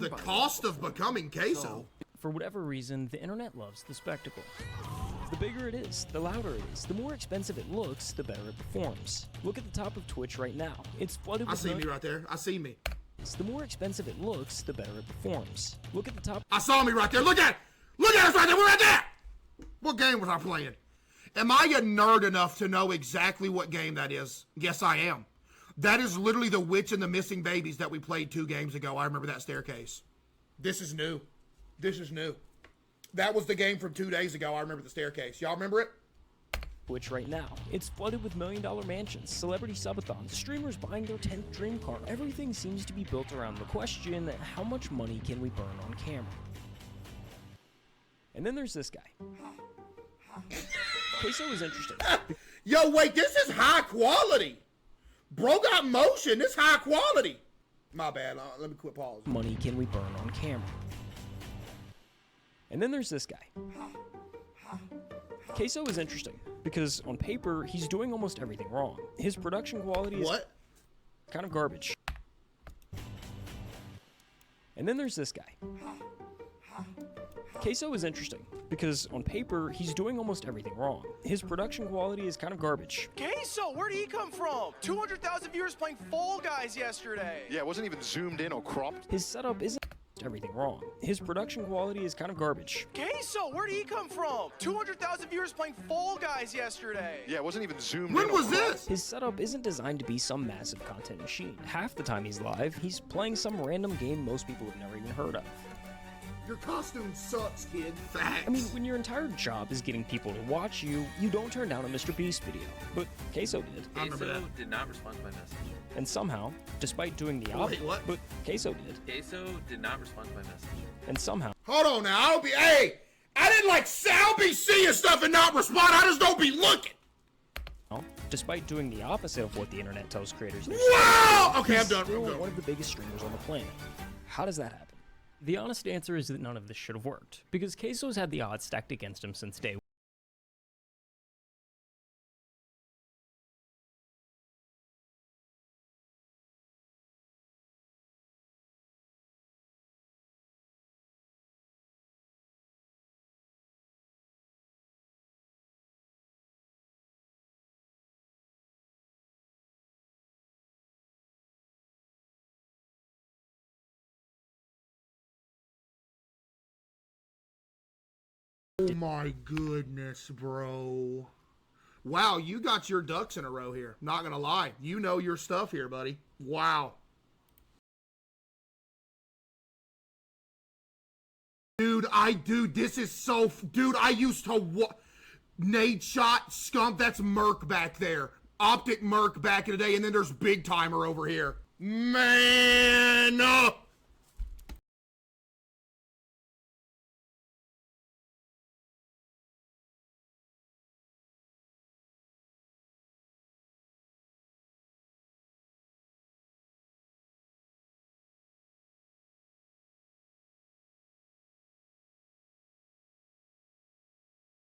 term. The cost of becoming CaseOh. For whatever reason, the internet loves the spectacle. The bigger it is, the louder it is, the more expensive it looks, the better it performs. Look at the top of Twitch right now. It's flooded with... I see me right there. I see me. The more expensive it looks, the better it performs. Look at the top... I saw me right there. Look at it. Look at us right there. We're right there. What game was I playing? Am I a nerd enough to know exactly what game that is? Yes, I am. That is literally the Witch and the Missing Babies that we played 2 games ago. I remember that staircase. This is new. This is new. That was the game from 2 days ago. I remember the staircase. Y'all remember it? Twitch right now. It's flooded with million-dollar mansions, celebrity subathons, streamers buying their 10th dream car. Everything seems to be built around the question, how much money can we burn on camera? And then there's this guy. CaseOh is interesting. Yo, wait, this is high quality. Bro got motion. This high quality. My bad. Let me quit pausing. Money can we burn on camera? And then there's this guy. CaseOh is interesting because on paper, he's doing almost everything wrong. His production quality is kind of garbage. And then there's this guy. CaseOh is interesting because on paper, he's doing almost everything wrong. His production quality is kind of garbage. CaseOh, where'd he come from? 200,000 viewers playing Fall Guys yesterday. Yeah, it wasn't even zoomed in or cropped. His setup isn't everything wrong. His production quality is kind of garbage. CaseOh, where'd he come from? 200,000 viewers playing Fall Guys yesterday. Yeah, it wasn't even zoomed in. When was this? His setup isn't designed to be some massive content machine. Half the time he's live, he's playing some random game most people have never even heard of. Your costume sucks, kid. Facts. I mean, when your entire job is getting people to watch you, you don't turn down a Mr. Beast video. But CaseOh did. I remember that. CaseOh did not respond to my message. And somehow, despite doing the opposite, what? but CaseOh did. CaseOh did not respond to my message. And somehow, Hold on now. I don't be. Hey, I didn't like. I'll be seeing stuff and not respond. I just don't be looking. despite doing the opposite of what the internet tells creators. Wow! Okay, I'm done. Still one of the biggest streamers on the planet. How does that happen? The honest answer is that none of this should have worked, because CaseOh's had the odds stacked against him since day one. Oh my goodness, bro. Wow, you got your ducks in a row here. Not gonna lie. You know your stuff here, buddy. Wow. Dude, this is so... Dude, I used to... Nade Shot, Skunk, that's Merc back there. Optic Merc back in the day, and then there's Big Timer over here. Man!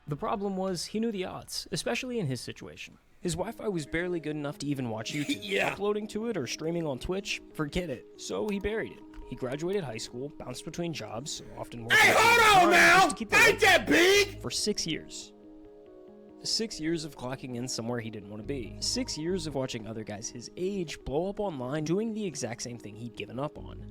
The problem was, he knew the odds, especially in his situation. His Wi-Fi was barely good enough to even watch YouTube. Yeah. Uploading to it or streaming on Twitch, forget it. So he buried it. He graduated high school, bounced between jobs, often working... Hey, hold on now! Ain't that big? For 6 years. 6 years of clocking in somewhere he didn't want to be. 6 years of watching other guys his age blow up online doing the exact same thing he'd given up on.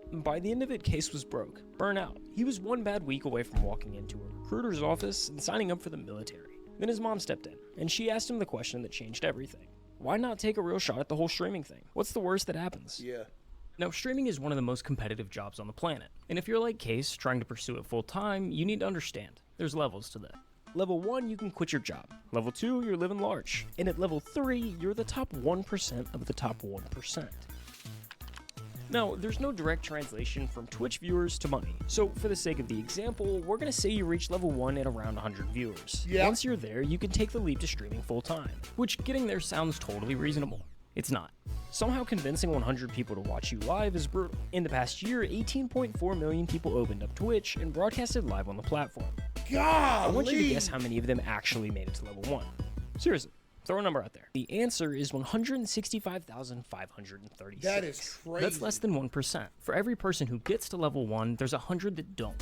By the end of it, Case was broke, burnout. He was one bad week away from walking into a recruiter's office and signing up for the military. Then his mom stepped in, and she asked him the question that changed everything. Why not take a real shot at the whole streaming thing? What's the worst that happens? Yeah. Now, streaming is one of the most competitive jobs on the planet. And if you're like Case, trying to pursue it full time, you need to understand. There's levels to that. Level 1, you can quit your job. Level 2, you're living large. And at level 3, you're the top 1% of the top 1%. Now, there's no direct translation from Twitch viewers to money, so for the sake of the example, we're going to say you reach level 1 at around 100 viewers. Yeah. Once you're there, you can take the leap to streaming full-time, which getting there sounds totally reasonable. It's not. Somehow convincing 100 people to watch you live is brutal. In the past year, 18.4 million people opened up Twitch and broadcasted live on the platform. Golly. I want you to guess how many of them actually made it to level 1. Seriously, Throw a number out there. The answer is 165,536. That is crazy. That's less than 1%. For every person who gets to level 1, there's 100 that don't.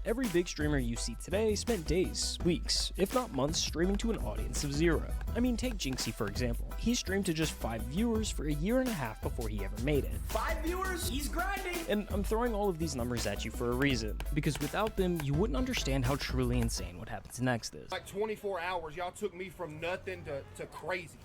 Every big streamer you see today spent days, weeks, if not months streaming to an audience of 0. I mean, take Jinxie for example. He streamed to just 5 viewers for a year and a half before he ever made it. 5 viewers? He's grinding! And I'm throwing all of these numbers at you for a reason, because without them, you wouldn't understand how truly insane what happens next is. Like 24 hours, y'all took me from nothing to crazy.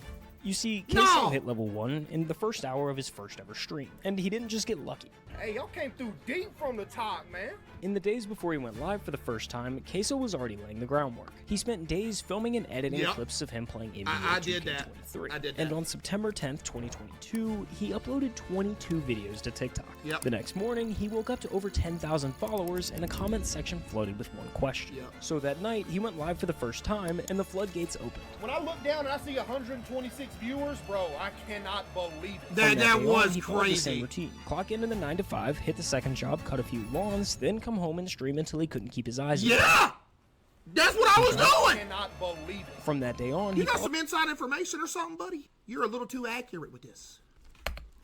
You see, No! CaseOh hit level 1 in the first hour of his first ever stream, and he didn't just get lucky. Hey, y'all came through deep from the top, man. In the days before he went live for the first time, CaseOh was already laying the groundwork. He spent days filming and editing Yep. clips of him playing NBA I did that. 2K23. I did that. And on September 10th, 2022, he uploaded 22 videos to TikTok. Yep. The next morning, he woke up to over 10,000 followers and a comment section flooded with one question. Yep. So that night, he went live for the first time and the floodgates opened. When I look down and I see 126 viewers, bro, I cannot believe it. From That day on, was he followed the same crazy. routine. Clock in the 9 to 5, hit the second job, cut a few lawns, then come home and stream until he couldn't keep his eyes open. Yeah! That's what I was doing! I doing. cannot believe it. From that day on, You he got followed some inside information or something, buddy? You're a little too accurate with this.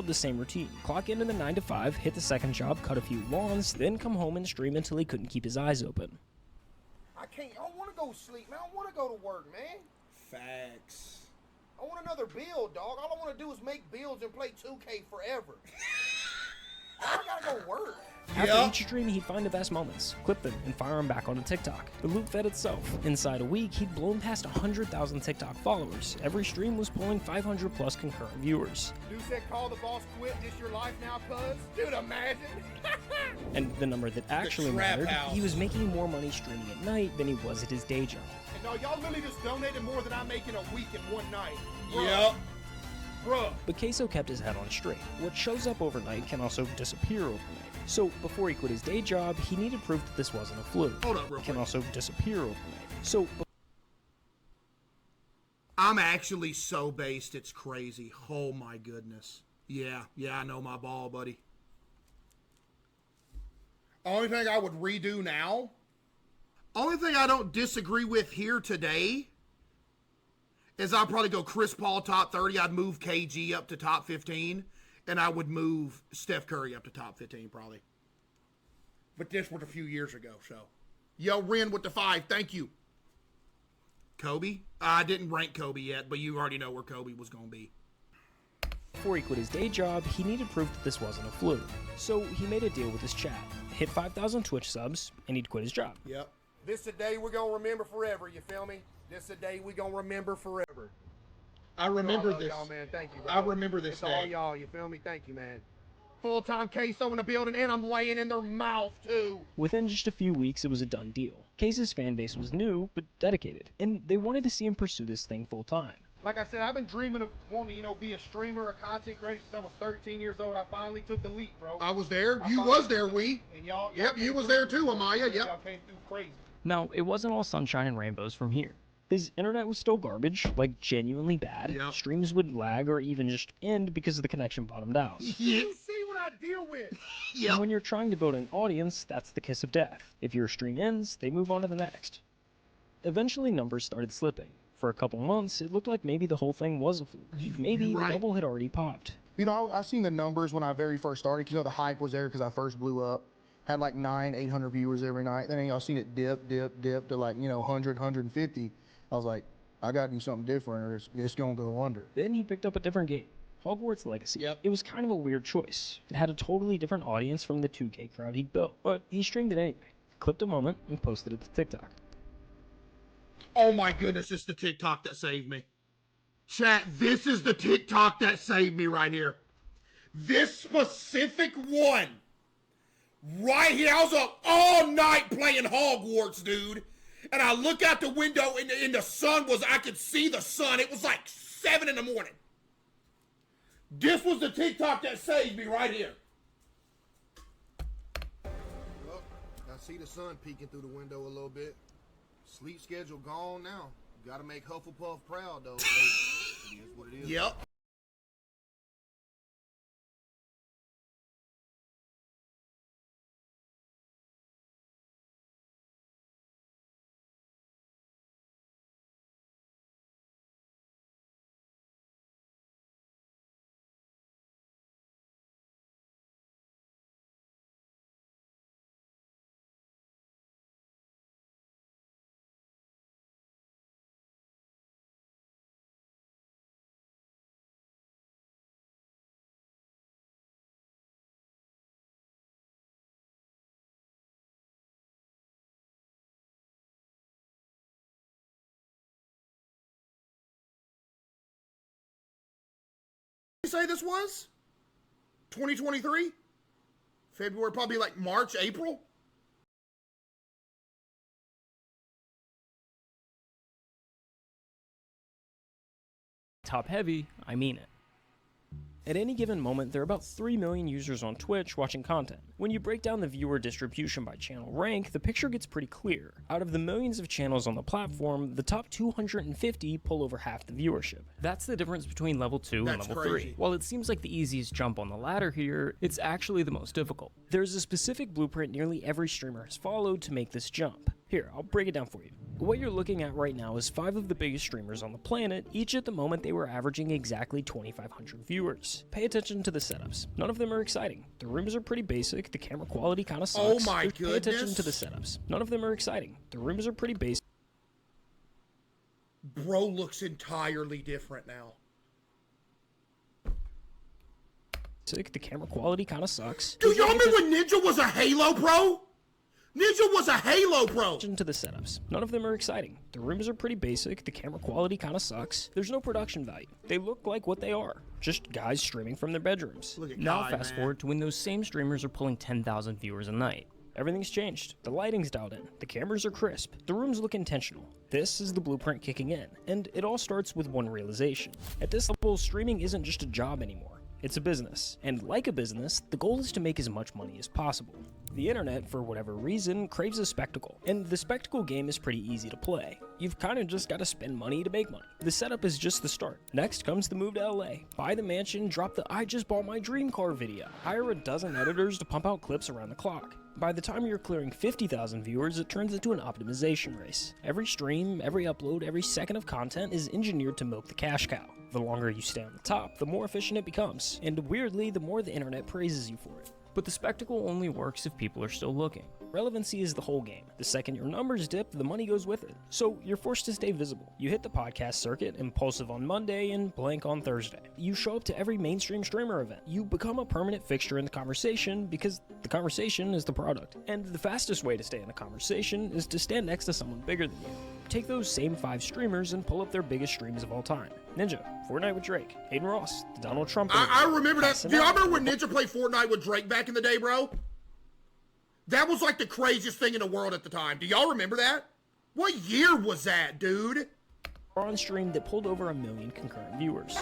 the same routine. Clock in the 9 to 5, hit the second job, cut a few lawns, then come home and stream until he couldn't keep his eyes open. I don't want to go sleep, man. I want to go to work, man. Facts. I want another build, dog. All I want to do is make builds and play 2K forever. I gotta go work. After each stream, he'd find the best moments, clip them, and fire them back onto TikTok. The loop fed itself. Inside a week, he'd blown past 100,000 TikTok followers. Every stream was pulling 500 plus concurrent viewers. Dude said call the boss quit, this your life now, cuz? Dude, imagine. And the number that actually trap mattered, house. he was making more money streaming at night than he was at his day job. And no, y'all literally just donated more than I make in a week in one night. Yep. Bruh. But CaseOh kept his head on straight. What shows up overnight can also disappear overnight. So before he quit his day job, he needed proof that this wasn't a fluke. Hold up real It can quick. also disappear overnight. So I'm actually so based, it's crazy. Oh my goodness. Yeah, I know my ball, buddy. Only thing I would redo now, only thing I don't disagree with here today is I'd probably go Chris Paul top 30. I'd move KG up to top 15, and I would move Steph Curry up to top 15 probably. But this was a few years ago, so. Yo, Ren with the 5, thank you. Kobe? I didn't rank Kobe yet, but you already know where Kobe was going to be. before he quit his day job, he needed proof that this wasn't a fluke. So he made a deal with his chat, hit 5,000 Twitch subs, and he'd quit his job. Yep. This a day we're going to remember forever, you feel me? This a day we're going to remember forever. I remember love this. Y'all, man. Thank you, bro. I remember this It's all day. y'all, you feel me? Thank you, man. Full-time CaseOh in the building, and I'm laying in their mouth, too. Within just a few weeks, it was a done deal. Case's fan base was new, but dedicated, and they wanted to see him pursue this thing full time. Like I said, I've been dreaming of wanting to, be a streamer, a content creator since I was 13 years old. I finally took the leap, bro. I was there. I You finally- was there, we. And y'all Yep, came you was through. there too, Amaya. Y'all Yep. came through crazy. Now, it wasn't all sunshine and rainbows from here. His internet was still garbage, like genuinely bad. Yep. Streams would lag or even just end because the connection bottomed out. You see what I deal with? And when you're trying to build an audience, that's the kiss of death. If your stream ends, they move on to the next. Eventually, numbers started slipping. For a couple months, it looked like maybe the whole thing was a fluke. Maybe the right. bubble had already popped. You know, I seen the numbers when I very first started. You know, the hype was there because I first blew up. Had like 800 viewers every night. Then y'all seen it dip to like, 100, 150. I was like, I got to do something different or it's going to go under. Then he picked up a different game, Hogwarts Legacy. Yep. It was kind of a weird choice. It had a totally different audience from the 2K crowd he'd built, but he streamed it anyway, clipped a moment, and posted it to TikTok. Oh my goodness, it's the TikTok that saved me. Chat, this is the TikTok that saved me right here. This specific one. Right here. I was up all night playing Hogwarts, dude. And I look out the window and the sun was, I could see the sun. It was like 7 in the morning. This was the TikTok that saved me right here. Well, I see the sun peeking through the window a little bit. Sleep schedule gone now. Gotta make Hufflepuff proud, though. Hey, it is what it is. Yep. say this was? 2023? February, probably like March, April? Top heavy, I mean it. At any given moment, there are about 3 million users on Twitch watching content. When you break down the viewer distribution by channel rank, the picture gets pretty clear. Out of the millions of channels on the platform, the top 250 pull over half the viewership. That's the difference between level 2 and That's level crazy. 3. While it seems like the easiest jump on the ladder here, it's actually the most difficult. There's a specific blueprint nearly every streamer has followed to make this jump. Here, I'll break it down for you. What you're looking at right now is 5 of the biggest streamers on the planet. Each at the moment they were averaging exactly 2,500 viewers. Pay attention to the setups. None of them are exciting. The rooms are pretty basic, the camera quality kinda sucks. Oh my Pay attention goodness. to the setups. None of them are exciting. The rooms are pretty basic. Bro looks entirely different now. The camera quality kinda sucks. Dude, y'all remember when Ninja was a Halo Pro? Ninja was a Halo Pro. To the setups. None of them are exciting. The rooms are pretty basic, the camera quality kinda sucks. There's no production value. They look like what they are. Just guys streaming from their bedrooms. Look at Now Kai, fast man. forward to when those same streamers are pulling 10,000 viewers a night. Everything's changed. The lighting's dialed in. The cameras are crisp. The rooms look intentional. This is the blueprint kicking in. And it all starts with one realization. At this level, streaming isn't just a job anymore. It's a business. And like a business, the goal is to make as much money as possible. The internet, for whatever reason, craves a spectacle. And the spectacle game is pretty easy to play. You've kind of just got to spend money to make money. The setup is just the start. Next comes the move to LA. Buy the mansion, drop the I just bought my dream car video. Hire a dozen editors to pump out clips around the clock. By the time you're clearing 50,000 viewers, it turns into an optimization race. Every stream, every upload, every second of content is engineered to milk the cash cow. The longer you stay on the top, the more efficient it becomes. And weirdly, the more the internet praises you for it. But the spectacle only works if people are still looking. Relevancy is the whole game. The second your numbers dip, the money goes with it. So you're forced to stay visible. You hit the podcast circuit, impulsive on Monday and blank on Thursday. You show up to every mainstream streamer event. You become a permanent fixture in the conversation because the conversation is the product. And the fastest way to stay in the conversation is to stand next to someone bigger than you. Take those same 5 streamers and pull up their biggest streams of all time. Ninja, Fortnite with Drake, Hayden Ross, the Donald Trump. I remember that. Passing Do y'all out. remember when Ninja played Fortnite with Drake back in the day, bro? That was like the craziest thing in the world at the time. Do y'all remember that? What year was that, dude? On stream that pulled over 1 million concurrent viewers.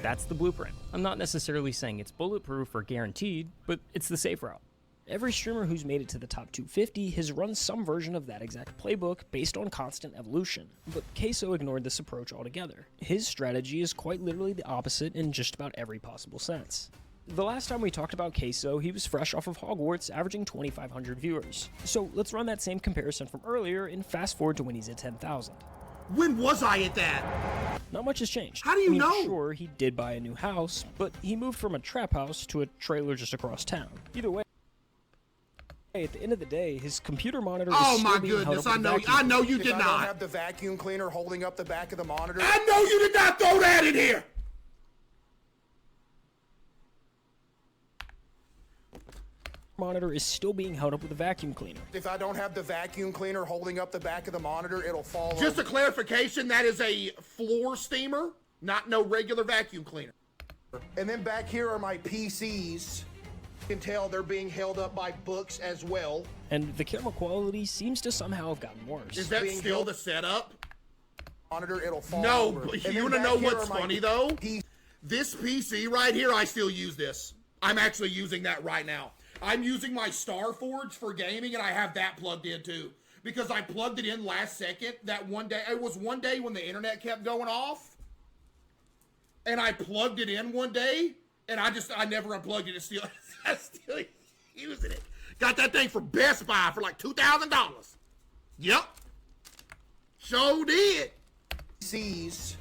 That's the blueprint. I'm not necessarily saying it's bulletproof or guaranteed, but it's the safe route. Every streamer who's made it to the top 250 has run some version of that exact playbook based on constant evolution. But CaseOh ignored this approach altogether. His strategy is quite literally the opposite in just about every possible sense. The last time we talked about CaseOh, he was fresh off of Hogwarts, averaging 2,500 viewers. So let's run that same comparison from earlier and fast forward to when he's at 10,000. When was I at that? Not much has changed. How do you I mean, know? Sure, he did buy a new house, but he moved from a trap house to a trailer just across town. Either way, at the end of the day, his computer monitor is Oh still my being held goodness, up I with a know, vacuum I know you If did I don't not. have the vacuum cleaner holding up the back of the monitor. I know you did not throw that in here. monitor is still being held up with a vacuum cleaner. If I don't have the vacuum cleaner holding up the back of the monitor, it'll fall Just a over. clarification, that is a floor steamer, not no regular vacuum cleaner. And then back here are my PCs. You can tell they're being held up by books as well. And the camera quality seems to somehow have gotten worse. Is that Being still held- the setup? Monitor, it'll fall No, over. but And you then wanna back know here what's are my funny though? P- This PC right here, I still use this. I'm actually using that right now. I'm using my Starforge for gaming, and I have that plugged in too. Because I plugged it in last second. That one day, it was one day when the internet kept going off. And I plugged it in one day, and I never unplugged it. It's still, I'm still using it. Got that thing from Best Buy for like $2,000. Yep. So did. PCs.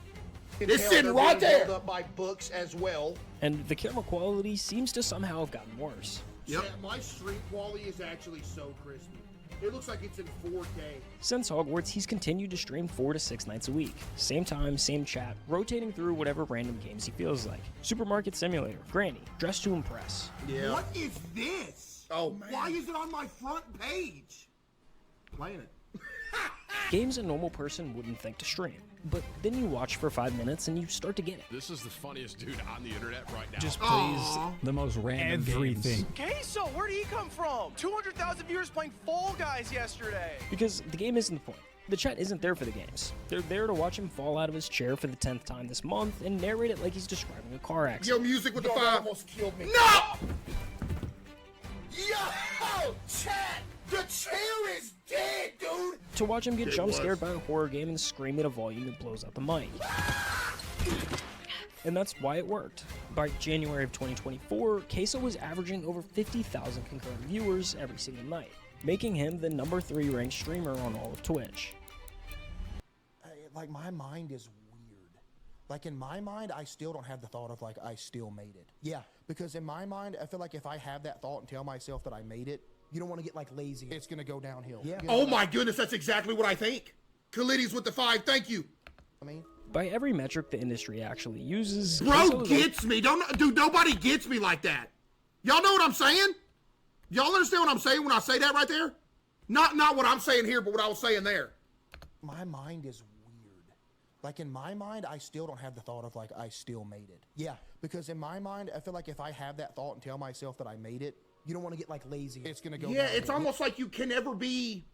It's sitting right there. Held up by books as well. And the camera quality seems to somehow have gotten worse. Yep. My stream quality is actually so crispy. It looks like it's in 4K. Since Hogwarts, he's continued to stream 4 to 6 nights a week. Same time, same chat, rotating through whatever random games he feels like. Supermarket Simulator, Granny, Dress to Impress. Yeah. What is this? Oh, man. Why is it on my front page? Playing it. games a normal person wouldn't think to stream. But then you watch for 5 minutes and you start to get it. This is the funniest dude on the internet right now. Just plays the most random Everything. games. CaseOh, where'd he come from? 200,000 viewers playing Fall Guys yesterday. Because the game isn't the point. The chat isn't there for the games. They're there to watch him fall out of his chair for the 10th time this month and narrate it like he's describing a car Yo, accident. music with the Yo, that five. almost killed me. No! Yo, chat, the chair is dead, dude. To watch him get jump scared by a horror game and scream at a volume that blows out the mic. And that's why it worked. By January of 2024, CaseOh was averaging over 50,000 concurrent viewers every single night, making him the #3 ranked streamer on all of Twitch. Like, my mind is weird. Like, in my mind, I still don't have the thought of, like, I still made it. Yeah, because in my mind, I feel like if I have that thought and tell myself that I made it, you don't want to get, like, lazy. It's going to go downhill. Yeah. You know Oh my goodness, that's exactly what I think. Khalidis with the 5, thank you. I mean, By every metric the industry actually uses, Bro CaseOh is gets me. Dude, nobody gets me like that. Y'all know what I'm saying? Y'all understand what I'm saying when I say that right there? Not what I'm saying here, but what I was saying there. my mind is weird. Like, in my mind, I still don't have the thought of, like, I still made it. Yeah, because in my mind, I feel like if I have that thought and tell myself that I made it, you don't want to get, like, lazy. It's going to go Yeah, downhill. it's almost like you can never be.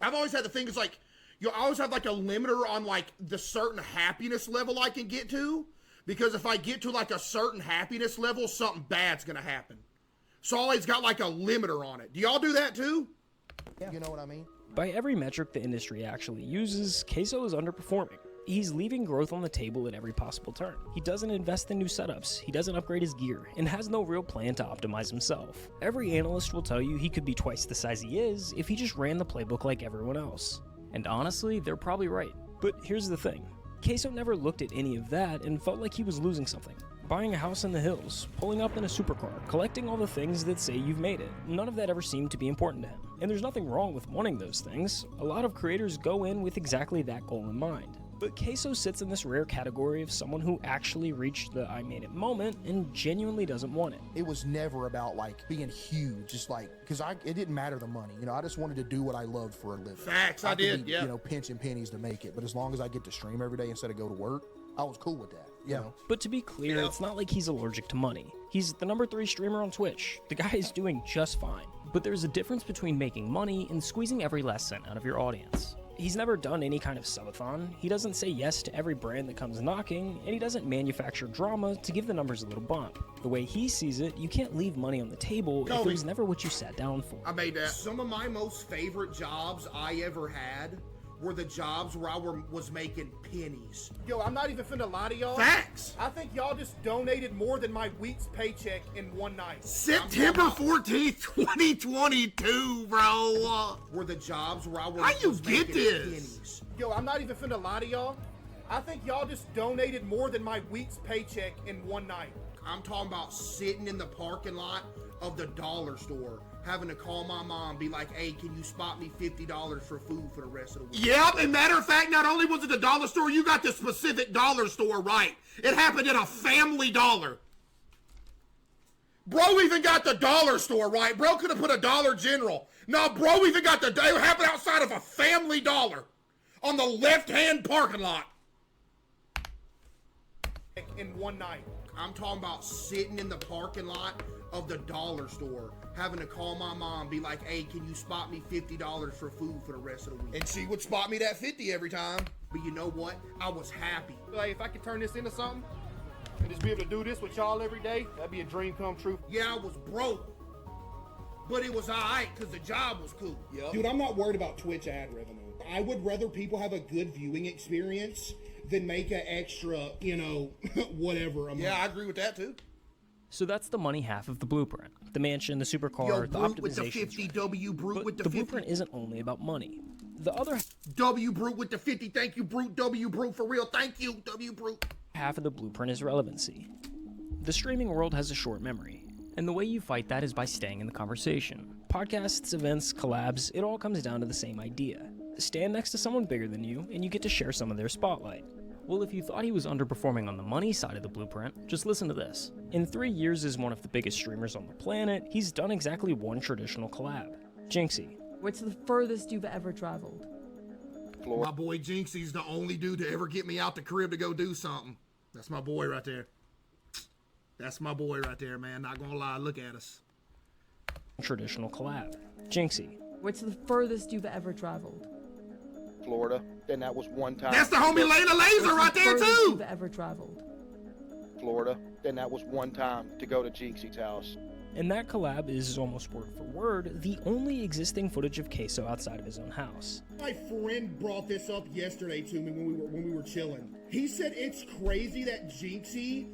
I've always had the thing is like, you always have like a limiter on like the certain happiness level I can get to. Because if I get to like a certain happiness level, something bad's going to happen. So I always got like a limiter on it. Do y'all do that too? Yeah. You know what I mean? By every metric the industry actually uses, CaseOh is underperforming. He's leaving growth on the table at every possible turn. He doesn't invest in new setups, he doesn't upgrade his gear, and has no real plan to optimize himself. Every analyst will tell you he could be twice the size he is if he just ran the playbook like everyone else. And honestly, they're probably right. But here's the thing. CaseOh never looked at any of that and felt like he was losing something. Buying a house in the hills, pulling up in a supercar, collecting all the things that say you've made it. None of that ever seemed to be important to him. And there's nothing wrong with wanting those things. A lot of creators go in with exactly that goal in mind. But CaseOh sits in this rare category of someone who actually reached the I made it moment and genuinely doesn't want it. It was never about, like, being huge. Just like, because it didn't matter the money. You know, I just wanted to do what I loved for a living. Facts, I could did, be, yeah. You know, pinching pennies to make it. But as long as I get to stream every day instead of go to work, I was cool with that. You know? But to be clear, it's not like he's allergic to money. He's the #3 streamer on Twitch. The guy is doing just fine. But there's a difference between making money and squeezing every last cent out of your audience. He's never done any kind of subathon, he doesn't say yes to every brand that comes knocking, and he doesn't manufacture drama to give the numbers a little bump. The way he sees it, you can't leave money on the table if it was never what you sat down for. I made that. Some of my most favorite jobs I ever had were the jobs where I was making pennies. Yo, I'm not even finna lie to y'all. Facts! I think y'all just donated more than my week's paycheck in one night. September 14th, 2022, bro. Were the jobs where I was How you was get making this? pennies. Yo, I'm not even finna lie to y'all. I think y'all just donated more than my week's paycheck in one night. I'm talking about sitting in the parking lot of the dollar store, having to call my mom, be like, hey, can you spot me $50 for food for the rest of the week? Yep, and matter of fact, not only was it the dollar store, you got the specific dollar store right. It happened at a Family Dollar. Bro even got the dollar store right. Bro could have put a Dollar General. No, bro even got it happened outside of a Family Dollar on the left-hand parking lot. In one night. I'm talking about sitting in the parking lot of the dollar store, having to call my mom, be like, hey, can you spot me $50 for food for the rest of the week? And she would spot me that 50 every time. But you know what? I was happy. Like, if I could turn this into something and just be able to do this with y'all every day, that'd be a dream come true. Yeah, I was broke. But it was alright because the job was cool. Yep. Dude, I'm not worried about Twitch ad revenue. I would rather people have a good viewing experience than make an extra, whatever. Yeah, I agree with that too. So that's the money half of the blueprint. The mansion, the supercar, Yo, the Brute with the optimization. 50, W Brute with the the 50. blueprint isn't only about money. The other W Brute with the 50, thank you, Brute. W Brute for real, thank you, W Brute. half of the blueprint is relevancy. The streaming world has a short memory, and the way you fight that is by staying in the conversation. Podcasts, events, collabs, it all comes down to the same idea. Stand next to someone bigger than you, and you get to share some of their spotlight. Well, if you thought he was underperforming on the money side of the blueprint, just listen to this. In 3 years as one of the biggest streamers on the planet, he's done exactly one traditional collab. Jinxie. What's the furthest you've ever traveled? My boy Jinxie's the only dude to ever get me out the crib to go do something. That's my boy right there. That's my boy right there, man. Not gonna lie, look at us. Traditional collab. Jinxie. What's the furthest you've ever traveled? Florida, and that was one time. That's the homie Layla Laser right there Furthest too. you've ever traveled? Florida, and that was one time to go to Jinxie's house. And that collab is almost word for word the only existing footage of CaseOh outside of his own house. My friend brought this up yesterday to me when we were chilling. He said it's crazy that Jinxie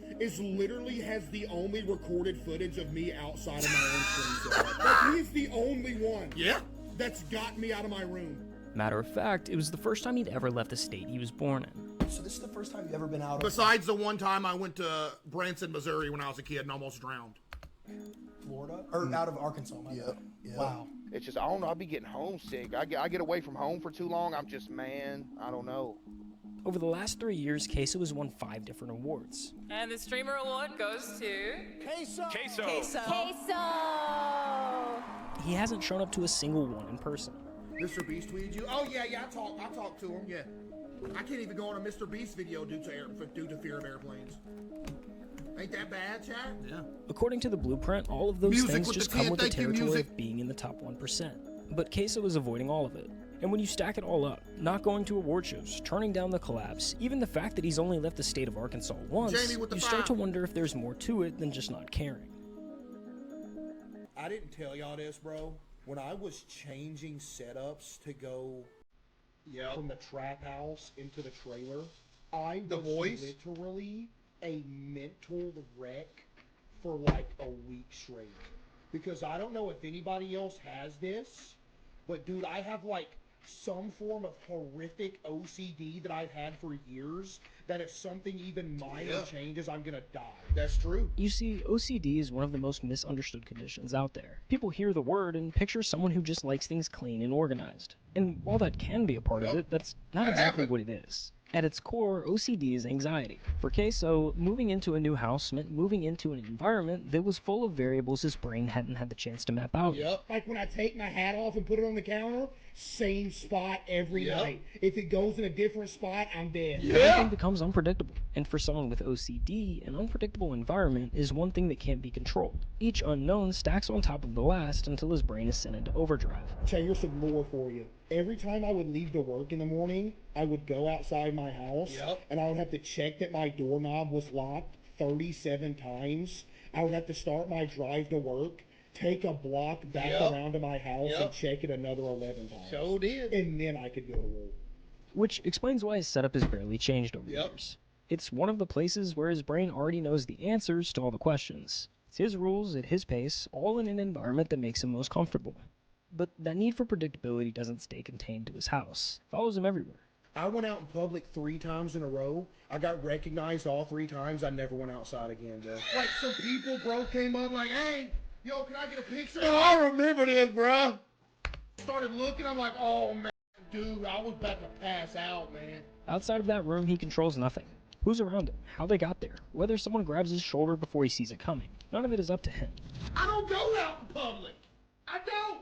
literally has the only recorded footage of me outside of my own screen zone. Like, he's the only one. Yeah. That's got me out of my room. Matter of fact, it was the first time he'd ever left the state he was born in. So this is the first time you've ever been out of... Besides the one time I went to Branson, Missouri when I was a kid and almost drowned. Florida? Or out of Arkansas, yeah. Wow. It's just, I don't know, I'll be getting homesick. I get away from home for too long, I'm just, man, I don't know. Over the last 3 years, CaseOh has won 5 different awards. And the Streamer Award goes to... CaseOh! CaseOh! He hasn't shown up to a single one in person. Mr. Beast tweeted you? Oh, yeah, I talked to him, yeah. I can't even go on a Mr. Beast video due to fear of airplanes. Ain't that bad, chat? Yeah. According to the blueprint, all of those Music things with just the come 10, with the thank you, territory music. of being in the top 1%. But CaseOh is avoiding all of it. And when you stack it all up, not going to award shows, turning down the collabs, even the fact that he's only left the state of Arkansas once, Jamie with the you start 5. to wonder if there's more to it than just not caring. I didn't tell y'all this, bro. When I was changing setups to go from the trap house into the trailer, I was literally a mental wreck for like a week straight. Because I don't know if anybody else has this, but dude, I have like some form of horrific OCD that I've had for years, that if something even minor changes, I'm gonna die. That's true. You see, OCD is one of the most misunderstood conditions out there. People hear the word and picture someone who just likes things clean and organized. And while that can be a part of it, that's not exactly what it is. At its core, OCD is anxiety. For CaseOh, moving into a new house meant moving into an environment that was full of variables his brain hadn't had the chance to map out. Yep. Like when I take my hat off and put it on the counter, same spot every night. If it goes in a different spot, I'm dead. Everything becomes unpredictable. And for someone with OCD, an unpredictable environment is one thing that can't be controlled. Each unknown stacks on top of the last until his brain is sent into overdrive. Check, here's some lore for you. Every time I would leave to work in the morning, I would go outside my house, and I would have to check that my doorknob was locked 37 times. I would have to start my drive to work, take a block back around to my house, and check it another 11 times. So did. And then I could go to work. Which explains why his setup has barely changed over years. It's one of the places where his brain already knows the answers to all the questions. It's his rules at his pace, all in an environment that makes him most comfortable. But that need for predictability doesn't stay contained to his house. It follows him everywhere. I went out in public 3 times in a row. I got recognized all 3 times. I never went outside again, bro. Like some people, bro, came up like, hey, yo, can I get a picture? Oh, I remember this, bro. Started looking, I'm like, oh, man, dude, I was about to pass out, man. Outside of that room, he controls nothing. Who's around him, how they got there, whether someone grabs his shoulder before he sees it coming. None of it is up to him. I don't go out in public. I don't.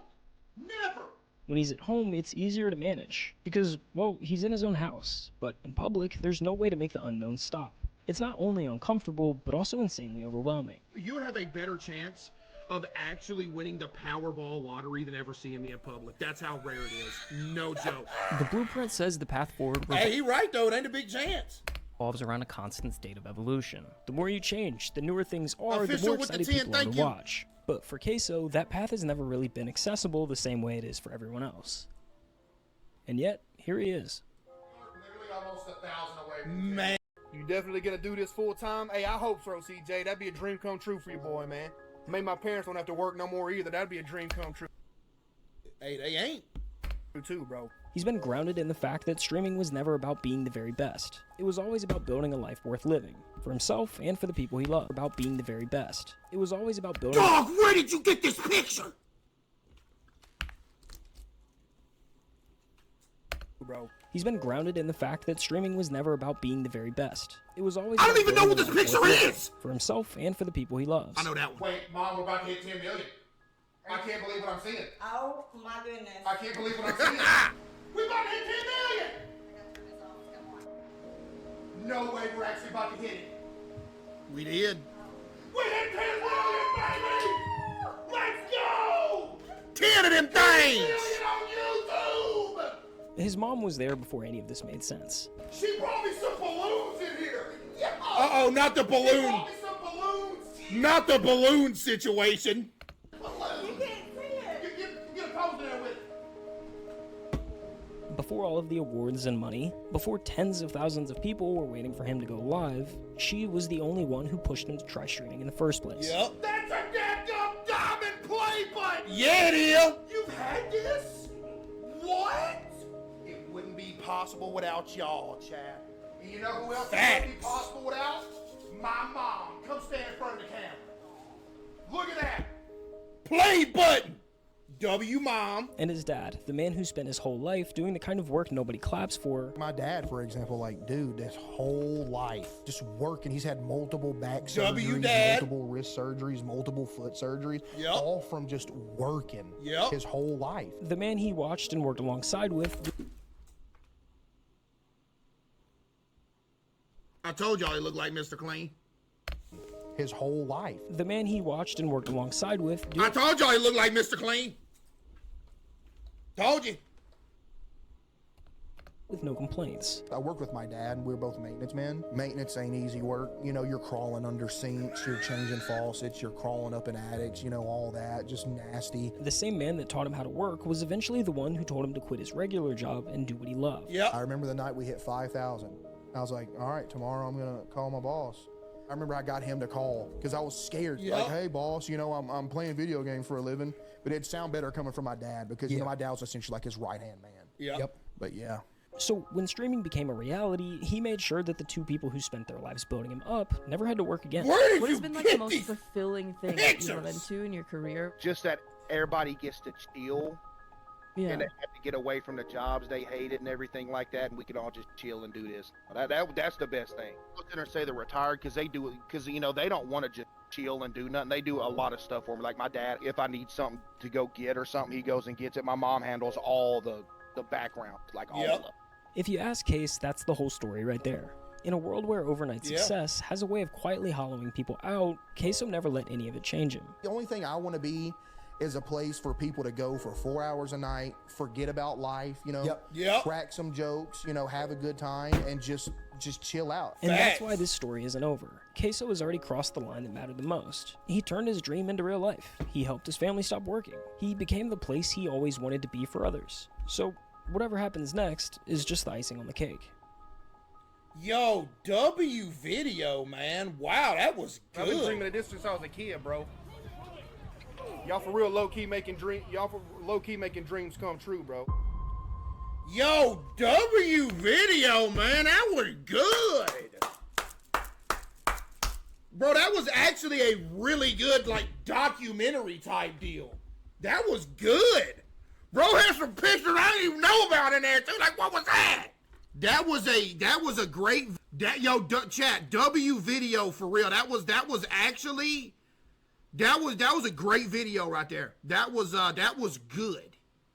Never. When he's at home, it's easier to manage, because, well, he's in his own house. But in public, there's no way to make the unknown stop. It's not only uncomfortable, but also insanely overwhelming. You have a better chance of actually winning the Powerball lottery than ever seeing me in public. That's how rare it is. No joke. The blueprint says the path forward Hey, he right, though. It ain't a big chance. revolves around a constant state of evolution. The more you change, the newer things are, the Official more with the excited 10, people are thank to you. watch. But for CaseOh, that path has never really been accessible the same way it is for everyone else. And yet, here he is. Literally almost 1,000 away from Man, you definitely gonna do this full time? Hey, I hope so, CJ. That'd be a dream come true for you, boy, man. Maybe my parents don't have to work no more either. That'd be a dream come true. Hey, they ain't. Too, bro. He's been grounded in the fact that streaming was never about being the very best. It was always about building a life worth living. For himself and for the people he loved. About being the very best. It was always about building... Dog, where did you get this picture? Bro. He's been grounded in the fact that streaming was never about being the very best. It was always I don't about even know what building this a life picture worth is! living. For himself and for the people he loves. I know that one. Wait, Mom, we're about to hit 10 million. I can't believe what I'm seeing. Oh my goodness. I can't believe what I'm seeing. We about to hit 10 million! No way we're actually about to hit it. We did. We hit 10 million, baby! Let's go! 10 of them things! 10 million on YouTube! His mom was there before any of this made sense. She brought me some balloons in here! Yeah. Uh-oh, not the balloon! She brought me some balloons! Not the balloon situation! You can't see it! Get a pose there with it! Before all of the awards and money, before tens of thousands of people were waiting for him to go live, she was the only one who pushed him to try streaming in the first place. Yep. That's a dadgum diamond play button! Yeah, it is! You've had this? What? It wouldn't be possible without y'all, Chad. And you know who else it wouldn't be possible without? My mom. Come stand in front of the camera. Look at that. Play button! W mom. And his dad, the man who spent his whole life doing the kind of work nobody claps for. My dad, for example, like, dude, his whole life just working. He's had multiple back surgeries, multiple wrist surgeries, multiple foot surgeries, all from just working his whole life. The man he watched and worked alongside with. I told y'all he looked like Mr. Clean. His whole life. The man he watched and worked alongside with. I told y'all he looked like Mr. Clean. Told you. With no complaints. I worked with my dad. We were both maintenance men. Maintenance ain't easy work. You know, you're crawling under sinks, you're changing faucets, you're crawling up in attics, you know, all that. Just nasty. The same man that taught him how to work was eventually the one who told him to quit his regular job and do what he loved. Yep. I remember the night we hit 5,000. I was like, all right, tomorrow I'm going to call my boss. I remember I got him to call because I was scared. Like, hey, boss, you know, I'm playing video games for a living. But it'd sound better coming from my dad because, you know, my dad was essentially like his right-hand man. Yep. But yeah. So when streaming became a reality, he made sure that the two people who spent their lives building him up never had to work again. What has been like the most fulfilling thing that you've run into in your career? Just that everybody gets to chill. Yeah. And they have to get away from the jobs they hated and everything like that, and we can all just chill and do this. That's the best thing. I was gonna say they're retired because you know they don't want to just chill and do nothing. They do a lot of stuff for me. Like my dad, if I need something to go get or something, he goes and gets it. My mom handles all the background, like all of it. If you ask Case, that's the whole story right there. In a world where overnight success has a way of quietly hollowing people out, CaseOh never let any of it change him. The only thing I want to be is a place for people to go for 4 hours a night, forget about life, you know, crack some jokes, you know, have a good time, and just chill out. And that's why this story isn't over. CaseOh has already crossed the line that mattered the most. He turned his dream into real life. He helped his family stop working. He became the place he always wanted to be for others. So whatever happens next is just the icing on the cake. Yo, W video, man. Wow, that was good. I've been dreaming of this since I was a kid, bro. Y'all for real low-key making dreams come true, bro. Yo, W video, man, that was good. Bro, that was actually a really good, like, documentary type deal. That was good. Bro had some pictures I didn't even know about in there, too. Like, what was that? That was a great, chat, W video for real. That was a great video right there. That was good.